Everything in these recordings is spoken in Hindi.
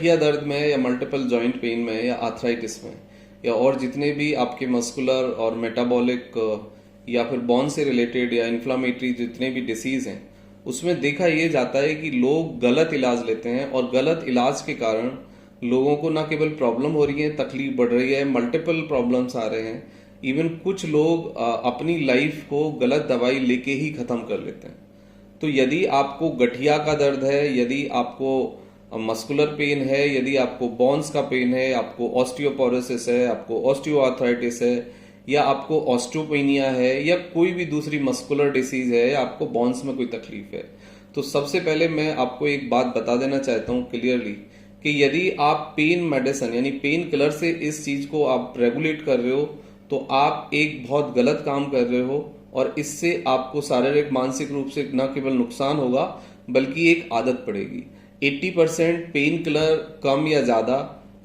गठिया दर्द में या मल्टीपल जॉइंट पेन में या आर्थराइटिस में या और जितने भी आपके मस्कुलर और मेटाबॉलिक या फिर बोन से रिलेटेड या इन्फ्लामेटरी जितने भी डिसीज हैं, उसमें देखा यह जाता है कि लोग गलत इलाज लेते हैं और गलत इलाज के कारण लोगों को ना केवल प्रॉब्लम हो रही है, तकलीफ बढ़ रही है, मल्टीपल प्रॉब्लम्स आ रहे हैं। इवन कुछ लोग अपनी लाइफ को गलत दवाई लेके ही खत्म कर लेते हैं। तो यदि आपको गठिया का दर्द है, यदि आपको मस्कुलर पेन है, यदि आपको बोन्स का पेन है, आपको ऑस्टियोपोरोसिस है, आपको ऑस्टियोआर्थराइटिस है, या आपको ऑस्टियोपेनिया है, या कोई भी दूसरी मस्कुलर डिसीज है, या आपको बोन्स में कोई तकलीफ है, तो सबसे पहले मैं आपको एक बात बता देना चाहता हूं क्लियरली कि यदि आप पेन मेडिसिन यानी पेन किलर से इस चीज को आप रेगुलेट कर रहे हो तो आप एक बहुत गलत काम कर रहे हो, और इससे आपको शारीरिक मानसिक रूप से न केवल नुकसान होगा बल्कि एक आदत पड़ेगी। 80% पेन किलर कम या ज्यादा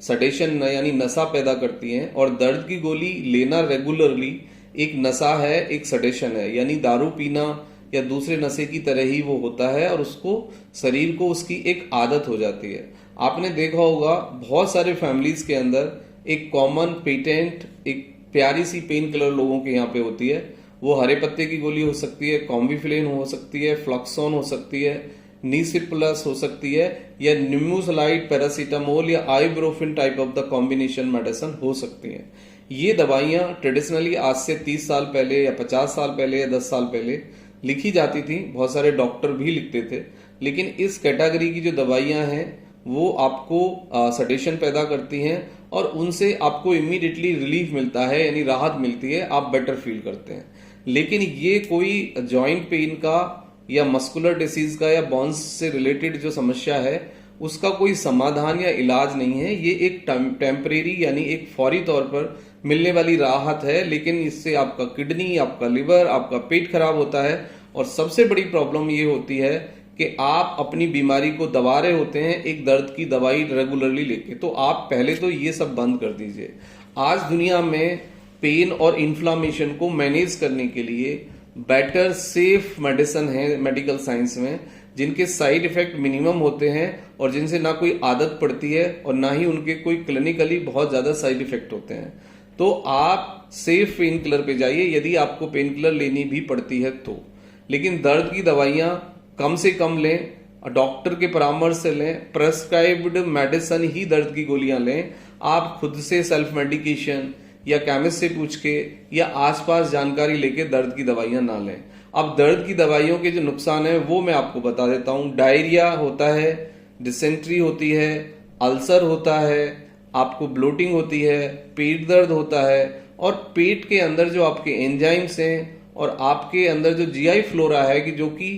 सडेशन यानी नशा पैदा करती हैं, और दर्द की गोली लेना रेगुलरली एक नशा है, एक सडेशन है, यानी दारू पीना या दूसरे नशे की तरह ही वो होता है और उसको शरीर को उसकी एक आदत हो जाती है। आपने देखा होगा बहुत सारे फैमिलीज के अंदर एक कॉमन पेटेंट एक प्यारी सी पेन किलर लोगों के यहाँ पे होती है। वो हरे पत्ते की गोली हो सकती है, कॉम्बिफ्लेन हो सकती है, फ्लक्सोन हो सकती है, नीसिप्लस हो सकती है, या निम्बूसलाइड, पैरासीटामोल या ibuprofen type of the combination medicine हो सकती है। ये दवाइयां ट्रेडिशनली आज से 30 साल पहले या 50 साल पहले या 10 साल पहले लिखी जाती थी, बहुत सारे डॉक्टर भी लिखते थे। लेकिन इस कैटेगरी की जो दवाइयां हैं वो आपको सडेशन पैदा करती हैं और उनसे आपको इमीडिएटली रिलीफ मिलता है, यानी राहत मिलती है, आप बेटर फील करते हैं। लेकिन ये कोई जॉइंट पेन का या मस्कुलर डिसीज का या बोन्स से रिलेटेड जो समस्या है उसका कोई समाधान या इलाज नहीं है। ये एक टेम्परेरी यानी एक फौरी तौर पर मिलने वाली राहत है, लेकिन इससे आपका किडनी, आपका लिवर, आपका पेट खराब होता है। और सबसे बड़ी प्रॉब्लम ये होती है कि आप अपनी बीमारी को दबा रहे होते हैं एक दर्द की दवाई रेगुलरली लेके। तो आप पहले तो ये सब बंद कर दीजिए। आज दुनिया में पेन और इन्फ्लामेशन को मैनेज करने के लिए बेटर सेफ मेडिसिन है मेडिकल साइंस में, जिनके साइड इफेक्ट मिनिमम होते हैं और जिनसे ना कोई आदत पड़ती है और ना ही उनके कोई क्लिनिकली बहुत ज्यादा साइड इफेक्ट होते हैं। तो आप सेफ पेन किलर पे जाइए यदि आपको पेन किलर लेनी भी पड़ती है तो। लेकिन दर्द की दवाइयां कम से कम लें, डॉक्टर के परामर्श से लें, प्रेस्क्राइब्ड मेडिसिन ही दर्द की गोलियां लें। आप खुद से सेल्फ मेडिकेशन या केमिस्ट से पूछ के या आसपास जानकारी लेके दर्द की दवाइयां ना लें। अब दर्द की दवाइयों के जो नुकसान है वो मैं आपको बता देता हूं। डायरिया होता है, डिसेंट्री होती है, अल्सर होता है, आपको ब्लोटिंग होती है, पेट दर्द होता है, और पेट के अंदर जो आपके एंजाइम्स हैं और आपके अंदर जो जीआई फ्लोरा है कि जो कि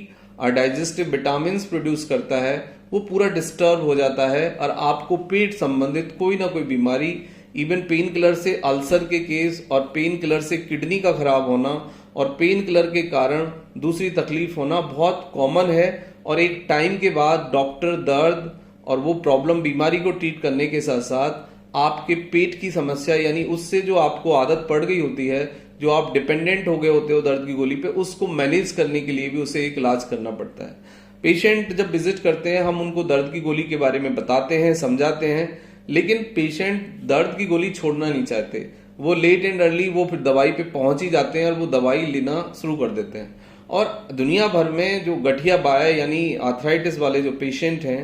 डाइजेस्टिव विटामिन प्रोड्यूस करता है वो पूरा डिस्टर्ब हो जाता है और आपको पेट संबंधित कोई ना कोई बीमारी, इवन पेन किलर से अल्सर के केस और पेन किलर से किडनी का खराब होना और पेन किलर के कारण दूसरी तकलीफ होना बहुत कॉमन है। और एक टाइम के बाद डॉक्टर दर्द और वो प्रॉब्लम बीमारी को ट्रीट करने के साथ साथ आपके पेट की समस्या यानी उससे जो आपको आदत पड़ गई होती है, जो आप डिपेंडेंट हो गए होते हो दर्द की गोली पे, उसको मैनेज करने के लिए भी उसे एक इलाज करना पड़ता है। पेशेंट जब विजिट करते हैं हम उनको दर्द की गोली के बारे में बताते हैं, समझाते हैं, लेकिन पेशेंट दर्द की गोली छोड़ना नहीं चाहते। वो लेट एंड अर्ली वो फिर दवाई पे पहुंच ही जाते हैं और वो दवाई लेना शुरू कर देते हैं। और दुनिया भर में जो गठिया बाय यानी आर्थराइटिस वाले जो पेशेंट हैं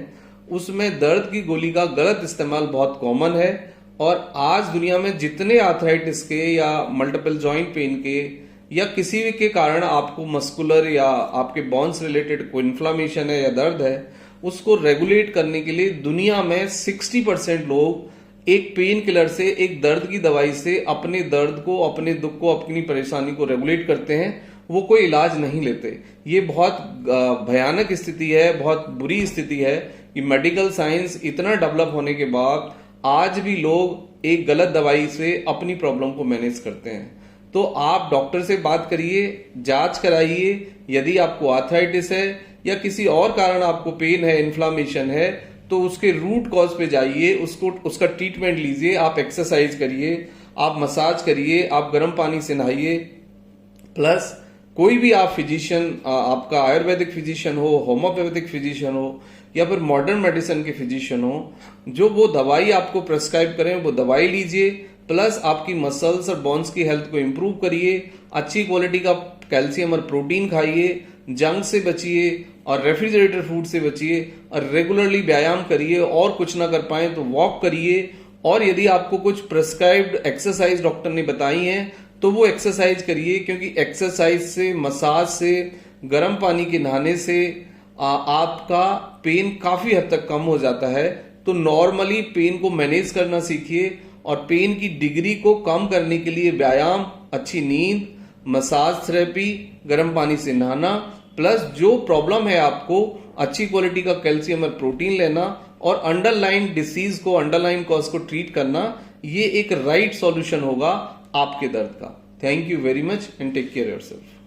उसमें दर्द की गोली का गलत इस्तेमाल बहुत कॉमन है। और आज दुनिया में जितने आर्थराइटिस के या मल्टीपल जॉइंट पेन के या किसी भी के कारण आपको मस्कुलर या आपके बोन्स रिलेटेड कोई इन्फ्लामेशन है या दर्द है, उसको रेगुलेट करने के लिए दुनिया में 60% लोग एक पेन किलर से, एक दर्द की दवाई से अपने दर्द को, अपने दुख को, अपनी परेशानी को रेगुलेट करते हैं। वो कोई इलाज नहीं लेते। ये बहुत भयानक स्थिति है, बहुत बुरी स्थिति है कि मेडिकल साइंस इतना डेवलप होने के बाद आज भी लोग एक गलत दवाई से अपनी प्रॉब्लम को मैनेज करते हैं। तो आप डॉक्टर से बात करिए, जांच कराइए। यदि आपको आर्थराइटिस है या किसी और कारण आपको पेन है, इन्फ्लामेशन है, तो उसके रूट कॉज पे जाइए, उसका ट्रीटमेंट लीजिए। आप एक्सरसाइज करिए, आप मसाज करिए, आप गर्म पानी से नहाइए। प्लस कोई भी आप फिजिशियन, आपका आयुर्वेदिक फिजिशियन हो, होम्योपैथिक फिजिशियन हो या फिर मॉडर्न मेडिसिन के फिजिशियन हो, जो वो दवाई आपको प्रेस्क्राइब करें वो दवाई लीजिए, प्लस आपकी मसल्स और बोन्स की हेल्थ को इम्प्रूव करिए, अच्छी क्वालिटी का कैल्शियम और प्रोटीन खाइए, जंक से बचिए और रेफ्रिजरेटर फूड से बचिए, और रेगुलरली व्यायाम करिए, और कुछ ना कर पाए तो वॉक करिए। और यदि आपको कुछ प्रेस्क्राइब्ड एक्सरसाइज डॉक्टर ने बताई हैं तो वो एक्सरसाइज करिए, क्योंकि एक्सरसाइज से, मसाज से, गर्म पानी के नहाने से आपका पेन काफी हद तक कम हो जाता है। तो नॉर्मली पेन को मैनेज करना सीखिए, और पेन की डिग्री को कम करने के लिए व्यायाम, अच्छी नींद, मसाज थेरेपी, गर्म पानी से नहाना, प्लस जो प्रॉब्लम है आपको अच्छी क्वालिटी का कैल्शियम और प्रोटीन लेना, और अंडरलाइन डिसीज को, अंडरलाइन कॉज को ट्रीट करना, ये एक राइट सॉल्यूशन होगा आपके दर्द का। Thank you very much and take care yourself.